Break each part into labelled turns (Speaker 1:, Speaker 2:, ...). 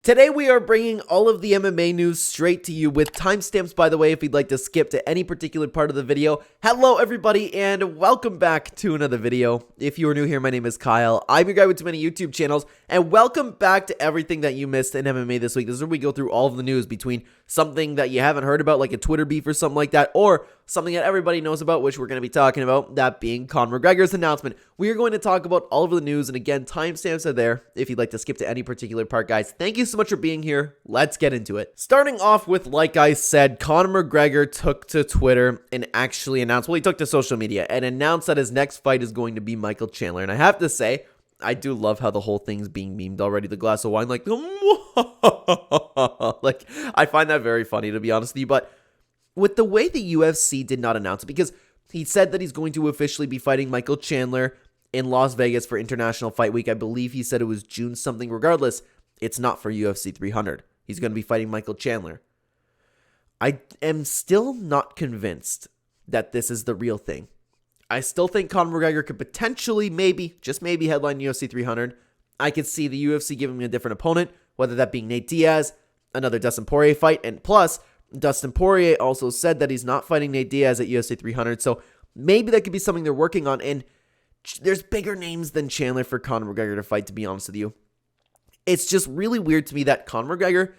Speaker 1: Today we are bringing all of the MMA news straight to you with timestamps, by the way, if you'd like to skip to any particular part of the video. Hello everybody and welcome back to another video. If you are new here, my name is Kyle. I'm your guy with too many YouTube channels, and welcome back to everything that you missed in MMA this week. This is where we go through all of the news between something that you haven't heard about, like a Twitter beef or something like that, or something that everybody knows about, which we're going to be talking about, that being Conor McGregor's announcement. We are going to talk about all of the news, and again, timestamps are there if you'd like to skip to any particular part, guys. Thank you so much for being here. Let's get into it. Starting off with, like I said, Conor McGregor took to Twitter and actually announced, well, he took to social media and announced that his next fight is going to be Michael Chandler. And I have to say, I do love how the whole thing's being memed already. The glass of wine, like, like, I find that very funny, to be honest with you. But with the way the UFC did not announce it, because he said that he's going to officially be fighting Michael Chandler in Las Vegas for International Fight Week. I believe he said it was June something. Regardless, it's not for UFC 300. He's going to be fighting Michael Chandler. I am still not convinced that this is the real thing. I still think Conor McGregor could potentially, maybe, just maybe, headline UFC 300. I could see the UFC giving him a different opponent, whether that being Nate Diaz, another Dustin Poirier fight, and plus, Dustin Poirier also said that he's not fighting Nate Diaz at UFC 300, so maybe that could be something they're working on, and there's bigger names than Chandler for Conor McGregor to fight, to be honest with you. It's just really weird to me that Conor McGregor,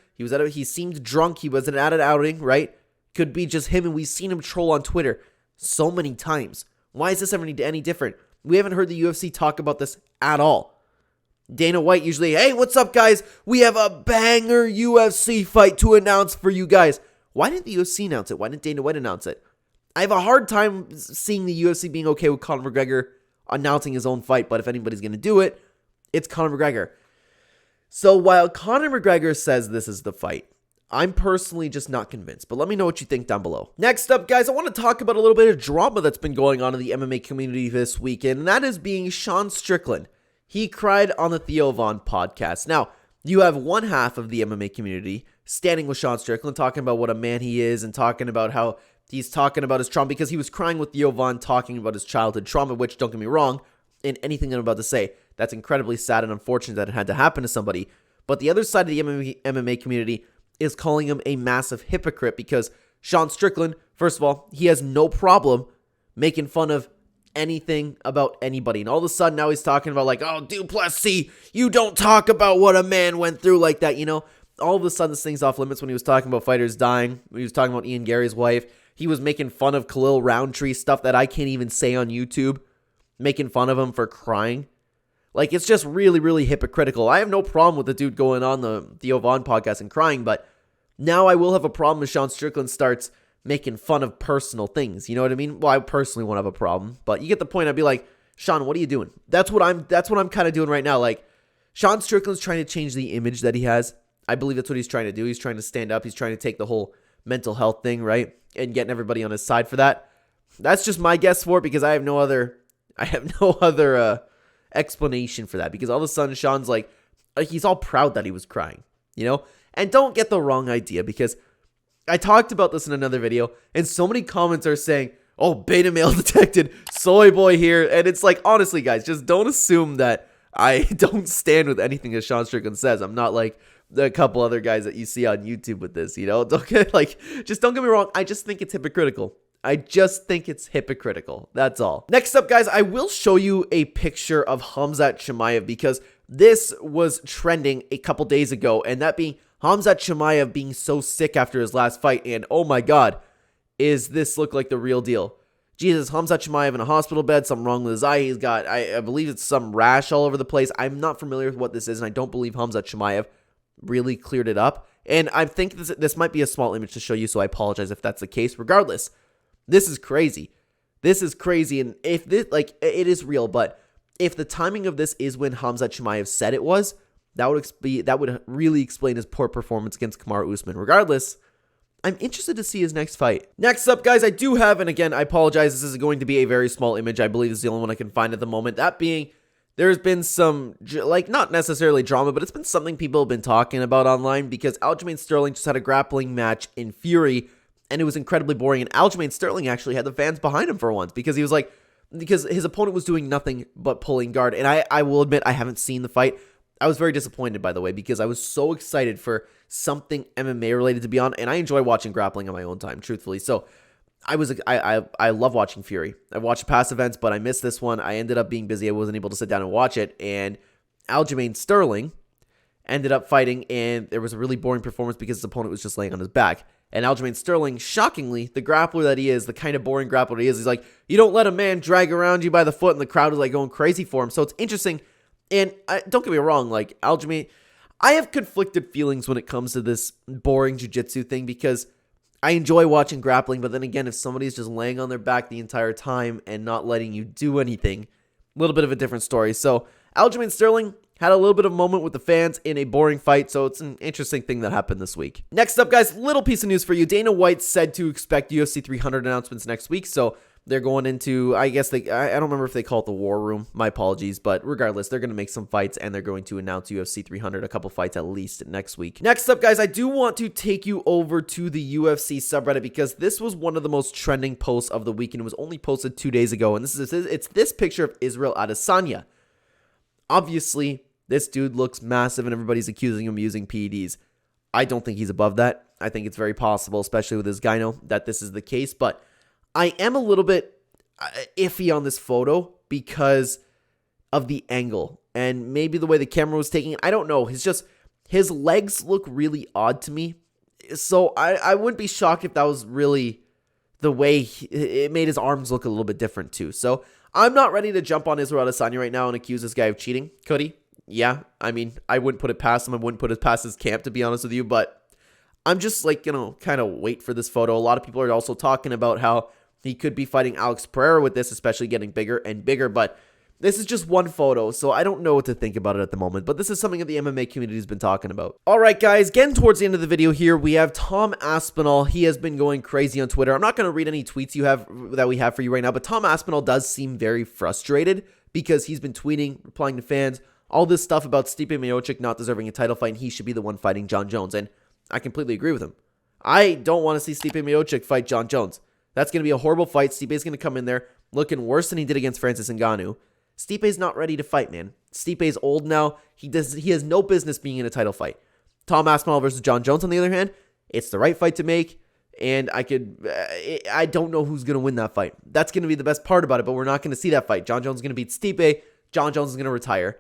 Speaker 1: he seemed drunk, he wasn't at an outing, right? Could be just him, and we've seen him troll on Twitter so many times. Why is this ever any different? We haven't heard the UFC talk about this at all. Dana White usually, hey, what's up, guys? We have a banger UFC fight to announce for you guys. Why didn't the UFC announce it? Why didn't Dana White announce it? I have a hard time seeing the UFC being okay with Conor McGregor announcing his own fight, but if anybody's going to do it, it's Conor McGregor. So while Conor McGregor says this is the fight, I'm personally just not convinced, but let me know what you think down below. Next up, guys, I want to talk about a little bit of drama that's been going on in the MMA community this weekend, and that is being Sean Strickland. He cried on the Theo Von podcast. Now, you have one half of the MMA community standing with Sean Strickland, talking about what a man he is and talking about how he's talking about his trauma, because he was crying with Theo Von talking about his childhood trauma, which, don't get me wrong, in anything that I'm about to say, that's incredibly sad and unfortunate that it had to happen to somebody. But the other side of the MMA community is calling him a massive hypocrite, because Sean Strickland, first of all, he has no problem making fun of anything about anybody. And all of a sudden now he's talking about like, oh, Duplessis, you don't talk about what a man went through like that, you know? All of a sudden this thing's off limits when he was talking about fighters dying. When he was talking about Ian Gary's wife. He was making fun of Khalil Roundtree, stuff that I can't even say on YouTube. Making fun of him for crying. Like, it's just really, really hypocritical. I have no problem with the dude going on the Theo Von podcast and crying, but now I will have a problem if Sean Strickland starts making fun of personal things. You know what I mean? Well, I personally won't have a problem, but you get the point. I'd be like, Sean, what are you doing? That's what I'm kind of doing right now. Like, Sean Strickland's trying to change the image that he has. I believe that's what he's trying to do. He's trying to stand up. He's trying to take the whole mental health thing, right? And getting everybody on his side for that. That's just my guess for it, because I have no other explanation for that, because all of a sudden Sean's like he's all proud that he was crying, you know? And don't get the wrong idea, because I talked about this in another video, and so many comments are saying, oh, beta male detected, soy boy here, and it's like, honestly, guys, just don't assume that I don't stand with anything that Sean Strickland says. I'm not like the couple other guys that you see on YouTube with this, you know? Just don't get me wrong, I just think it's hypocritical. That's all. Next up, guys, I will show you a picture of Khamzat Chimaev, because this was trending a couple days ago, and that being Khamzat Chimaev being so sick after his last fight, and oh my god, is this look like the real deal? Jesus, Khamzat Chimaev in a hospital bed, something wrong with his eye. He's got, I believe it's some rash all over the place. I'm not familiar with what this is, and I don't believe Khamzat Chimaev really cleared it up. And I think this might be a small image to show you, so I apologize if that's the case. Regardless, this is crazy. And if this, like, it is real, but if the timing of this is when Khamzat Chimaev said it was, that would really explain his poor performance against Kamaru Usman. Regardless, I'm interested to see his next fight. Next up, guys, I do have, and again, I apologize, this is going to be a very small image. I believe this is the only one I can find at the moment. That being, there's been some, like, not necessarily drama, but it's been something people have been talking about online, because Aljamain Sterling just had a grappling match in Fury, and it was incredibly boring, and Aljamain Sterling actually had the fans behind him for once, because he was like, because his opponent was doing nothing but pulling guard, and I will admit, I haven't seen the fight. I was very disappointed, by the way, because I was so excited for something MMA related to be on, and I enjoy watching grappling on my own time, truthfully. So I love watching Fury. I've watched past events, but I missed this one. I ended up being busy. I wasn't able to sit down and watch it, and Aljamain Sterling ended up fighting, and there was a really boring performance because his opponent was just laying on his back. And Aljamain Sterling, shockingly, the grappler that he is, the kind of boring grappler he is, he's like, you don't let a man drag around you by the foot, and the crowd is like going crazy for him. So it's interesting. And don't get me wrong, like Aljamain, I have conflicted feelings when it comes to this boring jiu-jitsu thing because I enjoy watching grappling, but then again, if somebody's just laying on their back the entire time and not letting you do anything, a little bit of a different story. So Aljamain Sterling had a little bit of a moment with the fans in a boring fight, so it's an interesting thing that happened this week. Next up, guys, little piece of news for you. Dana White said to expect UFC 300 announcements next week, so they're going into, I guess, I don't remember if they call it the War Room. My apologies, but regardless, they're going to make some fights, and they're going to announce UFC 300, a couple fights at least next week. Next up, guys, I do want to take you over to the UFC subreddit because this was one of the most trending posts of the week, and it was only posted 2 days ago, and it's this picture of Israel Adesanya. Obviously, this dude looks massive, and everybody's accusing him of using PEDs. I don't think he's above that. I think it's very possible, especially with his gyno, that this is the case, but I am a little bit iffy on this photo because of the angle and maybe the way the camera was taking it. I don't know. His legs look really odd to me. So I wouldn't be shocked if that was really the way it made his arms look a little bit different too. So I'm not ready to jump on Israel Adesanya right now and accuse this guy of cheating. Could he? Yeah. I mean, I wouldn't put it past him. I wouldn't put it past his camp, to be honest with you. But I'm just like, kind of wait for this photo. A lot of people are also talking about how he could be fighting Alex Pereira with this, especially getting bigger and bigger, but this is just one photo, so I don't know what to think about it at the moment, but this is something that the MMA community has been talking about. All right, guys, getting towards the end of the video here, we have Tom Aspinall. He has been going crazy on Twitter. I'm not going to read any tweets that we have for you right now, but Tom Aspinall does seem very frustrated because he's been tweeting, replying to fans, all this stuff about Stipe Miocic not deserving a title fight, and he should be the one fighting Jon Jones, and I completely agree with him. I don't want to see Stipe Miocic fight Jon Jones. That's going to be a horrible fight. Stipe's going to come in there looking worse than he did against Francis Ngannou. Stipe's not ready to fight, man. Stipe's old now. He has no business being in a title fight. Tom Aspinall versus Jon Jones, on the other hand, it's the right fight to make, and I don't know who's going to win that fight. That's going to be the best part about it, but we're not going to see that fight. Jon Jones is going to beat Stipe. Jon Jones is going to retire,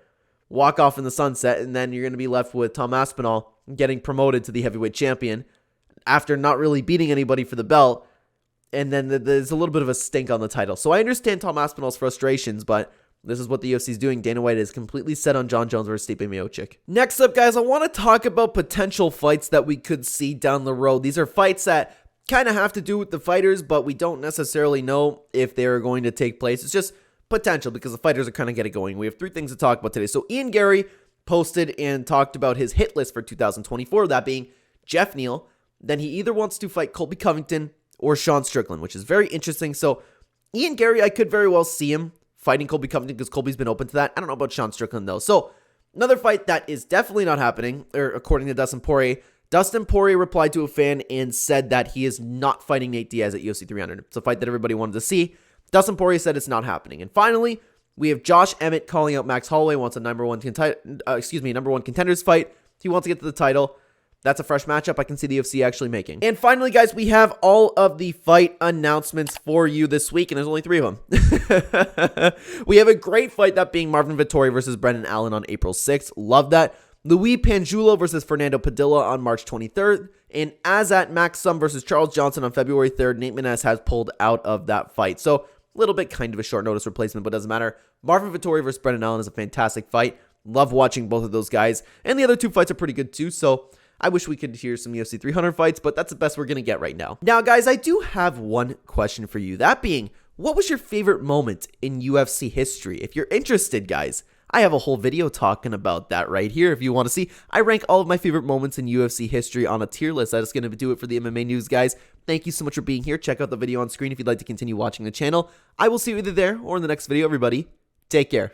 Speaker 1: walk off in the sunset, and then you're going to be left with Tom Aspinall getting promoted to the heavyweight champion after not really beating anybody for the belt. And then there's a little bit of a stink on the title. So I understand Tom Aspinall's frustrations, but this is what the UFC is doing. Dana White is completely set on Jon Jones versus Stipe Miocic. Next up, guys, I want to talk about potential fights that we could see down the road. These are fights that kind of have to do with the fighters, but we don't necessarily know if they're going to take place. It's just potential because the fighters are kind of getting going. We have 3 things to talk about today. So Ian Gary posted and talked about his hit list for 2024, that being Jeff Neal. Then he either wants to fight Colby Covington or Sean Strickland, which is very interesting. So Ian Gary, I could very well see him fighting Colby Covington because Colby's been open to that. I don't know about Sean Strickland, though. So another fight that is definitely not happening, or according to Dustin Poirier replied to a fan and said that he is not fighting Nate Diaz at UFC 300. It's a fight that everybody wanted to see. Dustin Poirier said it's not happening. And finally, we have Josh Emmett calling out Max Holloway, wants a number one contenders fight. He wants to get to the title. That's a fresh matchup I can see the UFC actually making. And finally, guys, we have all of the fight announcements for you this week, and there's only 3 of them. We have a great fight, that being Marvin Vettori versus Brendan Allen on April 6th. Love that. Louis Panjulo versus Fernando Padilla on March 23rd. And Azat Maxim versus Charles Johnson on February 3rd. Nate Maness has pulled out of that fight. So a little bit kind of a short notice replacement, but doesn't matter. Marvin Vettori versus Brendan Allen is a fantastic fight. Love watching both of those guys. And the other 2 fights are pretty good too, so I wish we could hear some UFC 300 fights, but that's the best we're going to get right now. Now, guys, I do have one question for you. That being, what was your favorite moment in UFC history? If you're interested, guys, I have a whole video talking about that right here if you want to see. I rank all of my favorite moments in UFC history on a tier list. That is going to do it for the MMA news, guys. Thank you so much for being here. Check out the video on screen if you'd like to continue watching the channel. I will see you either there or in the next video, everybody. Take care.